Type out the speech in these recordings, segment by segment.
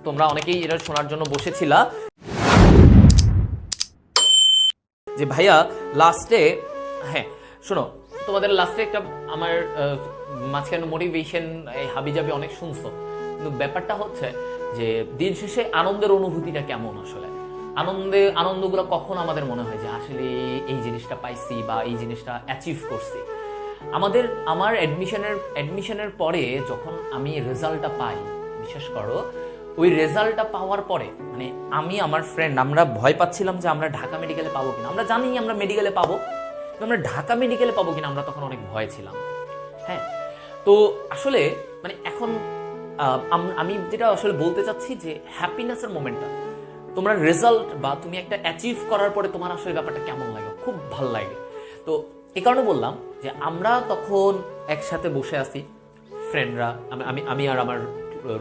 তোমরা অনেকেই এটা শোনার জন্য বসেছিলা যে ভাইয়া লাস্টে, হ্যাঁ শোনো, তোমাদের লাস্টে একটা আমার মাঝখানে মোটিভেশন হাবিজাবি অনেক শুনছো, কিন্তু ব্যাপারটা হচ্ছে যে দিন শেষে আনন্দের অনুভূতিটা কেমন, আসলে আনন্দগুলো কখন আমাদের মনে হয় যে আসলে এই জিনিসটা পাইছি বা এই জিনিসটা অ্যাচিভ করছি। আমার অ্যাডমিশনের পরে যখন আমি রেজাল্টটা পাই, বিশেষ করো ওই রেজাল্টটা পাওয়ার পরে মানে আমি আমার ফ্রেন্ড আমরা ভয় পাচ্ছিলাম যে আমরা ঢাকা মেডিকেলে পাবো কিনা। আমরা জানি আমরা মেডিকেলে পাবো, কিন্তু আমরা ঢাকা মেডিকেলে পাবো কিনা আমরা তখন অনেক ভয় ছিলাম। হ্যাঁ, তো আসলে মানে এখন আমি যেটা আসলে বলতে চাচ্ছি যে হ্যাপিনেসের মোমেন্টটা, তোমরা রেজাল্ট বা তুমি একটা অ্যাচিভ করার পরে তোমার আসলে ব্যাপারটা কেমন লাগে, খুব ভালো লাগে। তো এই কারণে বললাম যে আমরা তখন একসাথে বসে আছি ফ্রেন্ডরা, আমি আর আমার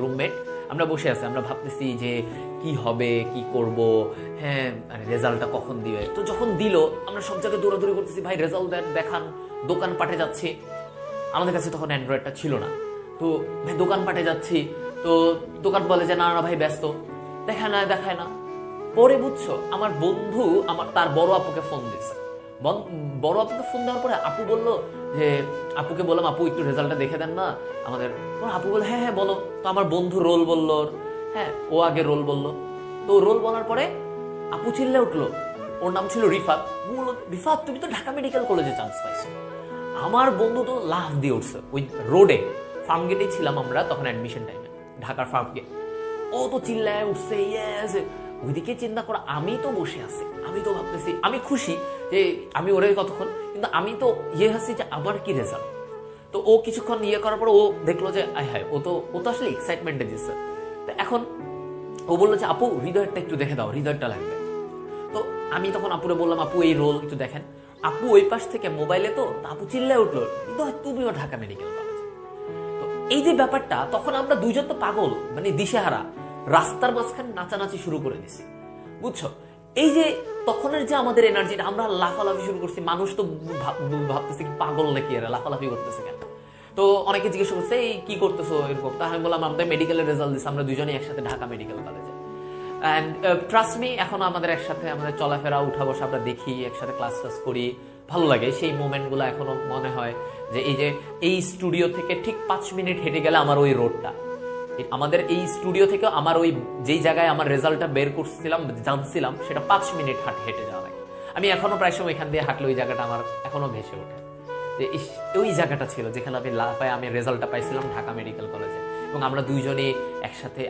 রুমমেট, আমরা বসে আছি, আমরা ভাবতেছি যে কি হবে, কি করব, হ্যাঁ রেজাল্টটা কখন দিবে। তো যখন দিল আমরা সব জায়গায় দৌড়াদৌড়ি করতেছি, ভাই রেজাল্ট দেখান, দোকান পাঠে যাচ্ছি। আমাদের কাছে তখন অ্যান্ড্রয়েডটা ছিল না, তো ভাই দোকান পাঠে যাচ্ছি, তো দোকান বলে যে না না ভাই ব্যস্ত, দেখায় না। পরে বুঝছো আমার বন্ধু তার বড় আপুকে ফোন দিচ্ছে, বড় আপুকে ফোন দেওয়ার পরে আপু বললো যে, আপুকে বললাম আপু একটু রেজাল্টটা দেখে দেন না আমাদের। আপু বললো হ্যাঁ হ্যাঁ বলো। তো আমার বন্ধু রোল বললো, হ্যাঁ ও আগে রোল বললো। তো রোল বলার পরে আপু চিল্লে উঠলো, ওর নাম ছিল রিফাত। বললো রিফাত তুমি তো ঢাকা মেডিকেল কলেজে চান্স পাইছো। আমার বন্ধু তো লাফ দিয়ে উঠছে ওই রোডে, ফার্ম গেটে ছিলাম আমরা তখন অ্যাডমিশন টাইমে, ঢাকার ফার্ম গেট। ও তো চিল্লায় উঠছে ইয়েস। ওইদিকে চিন্তা করো আমি তো বসে আছি, আমি তো ভাবতেছি আমি খুশি যে আমি ওরে কতক্ষণ, কিন্তু আমি তো আছি যে আবার কি রেজাল্ট। তো ও কিছুক্ষণ করার পর ও দেখলো যে হ্যাঁ ও তো আসলে এক্সাইটমেন্টে দিচ্ছে। তো এখন ও বললো যে আপু হৃদয়টা একটু দেখে দাও, হৃদয়টা লাগবে। তো আমি তখন আপুরে বললাম আপু এই রোল একটু দেখেন। আপু ওই পাশ থেকে মোবাইলে, তো আপু চিল্লায় উঠলো হৃদয় তুমিও ঢাকা মেডিকেল কলেজ। তো এই যে ব্যাপারটা, তখন আমরা দুইজন তো পাগল, মানে দিশেহারা, রাস্তার মাঝখানে নাচানাচি শুরু করে দিছি, বুঝছো। এই যে তখনের যে আমাদের এনার্জিটা, আমরা লাফালাফি শুরু করছি, মানুষ তো ভাবতেছে কি পাগল নাকি এরা লাফালাফি করতেছে কেন। তো অনেকে জিজ্ঞেস করছে এই কি করতেছো এরকম। তা আমি বললাম আমাদের মেডিকেলের রেজাল্ট দিচ্ছে, আমরা দুজনেই একসাথে ঢাকা মেডিকেল কলেজে। অ্যান্ড ট্রাস্ট মি এখন আমাদের একসাথে আমাদের চলাফেরা উঠা বসা আমরা দেখি, একসাথে ক্লাস করি, ভালো লাগে সেই মোমেন্টগুলো। এখনো মনে হয় যে এই স্টুডিও থেকে ঠিক 5 মিনিট হেঁটে গেলে আমার ওই রোডটা, আমাদের এই স্টুডিও থেকে আমার ওই যেই জায়গায় আমার রেজাল্টটা বের করছিলাম জানছিলাম সেটা 5 মিনিট হেঁটে যাওয়া লাগে। আমি এখনো প্রায় সময় এখান দিয়ে হাঁটলে ওই জায়গাটা আমার এখনো ভেসে ওঠে যে ওই জায়গাটা ছিল যেখানে আমি রেজাল্টটা পাইছিলাম ঢাকা মেডিকেল কলেজে। এবং আমরা দুইজনে একসাথে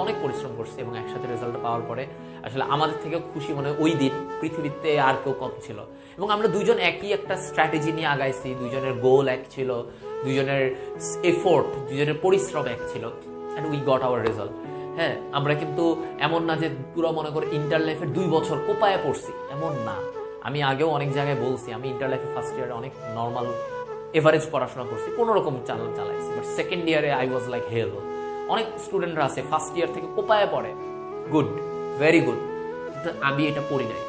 অনেক পরিশ্রম করছি, এবং একসাথে রেজাল্ট পাওয়ার পরে আসলে আমাদের থেকে খুশি মনে হয় ওই দিন পৃথিবীতে আর কেউ কম ছিল। এবং আমরা দুইজন একই একটা স্ট্র্যাটেজি নিয়ে আগাইছি, দুইজনের গোল এক ছিল, দুইজনের এফোর্ট, দুইজনের পরিশ্রম এক ছিল, and we got our result. হ্যাঁ, আমরা কিন্তু এমন না যে পুরো মনে করে ইন্টার লাইফের 2 বছর কোপায় পড়ছি, এমন না। আমি আগেও অনেক জায়গায় বলছি আমি ইন্টার লাইফে ফার্স্ট ইয়ারে অনেক নর্মাল এভারেজ পড়াশোনা করছি, কোন রকম চালাইছি, বাট সেকেন্ড ইয়ারে আই ওয়াজ লাইক হেল। অনেক স্টুডেন্টরা আছে ফার্স্ট ইয়ার থেকে কোপায় পড়ে, গুড, ভেরি গুড, কিন্তু আমি এটা পড়ি নাই,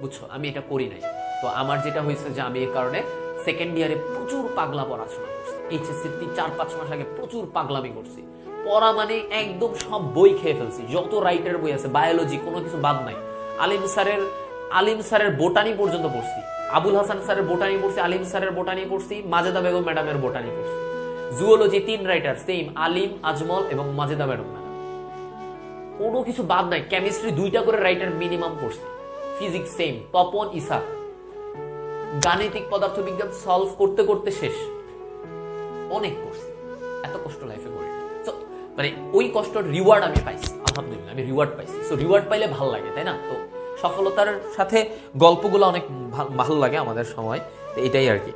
বুঝছো, আমি এটা করি নাই। তো আমার যেটা হয়েছে যে আমি এই কারণে সেকেন্ড ইয়ারে প্রচুর পাগলা পড়াশোনা করছি। এইচএসসি 4-5 মাস আগে প্রচুর পাগলামি করছি, পড়া মানে একদম সব বই খেয়ে ফেলছি, যত রাইটার বই আছে, বায়োলজি, কোনো কিছু বাদ নাই। আলিম স্যারের বোটানি পর্যন্ত পড়ছি, আবুল হাসান স্যারের বোটানি পড়ছি, আলিম স্যারের বোটানি পড়ছি, মাজেদা বেগম ম্যাডামের বোটানি পড়ছি। জুওলজি 3 রাইটার সেম, আলিম, আজমল এবং মাজেদা ম্যাডাম, কোনো কিছু বাদ নাই। কেমিস্ট্রি 2টা করে রাইটার মিনিমাম পড়ছি, ফিজিক্স সেম, তপন, ইসাক। গাণিতিক পদার্থবিজ্ঞান সলভ করতে করতে শেষ, অনেক করছি, এত কষ্ট লাইফে করি। মানে ওই কষ্টের রিওয়ার্ড আমি পাইছি, আলহামদুলিল্লাহ আমি রিওয়ার্ড পাইছি। সো রিওয়ার্ড পাইলে ভালো লাগে, তাই না? তো সফলতার সাথে গল্পগুলো অনেক ভালো লাগে আমাদের সময়, এটাই আর কি।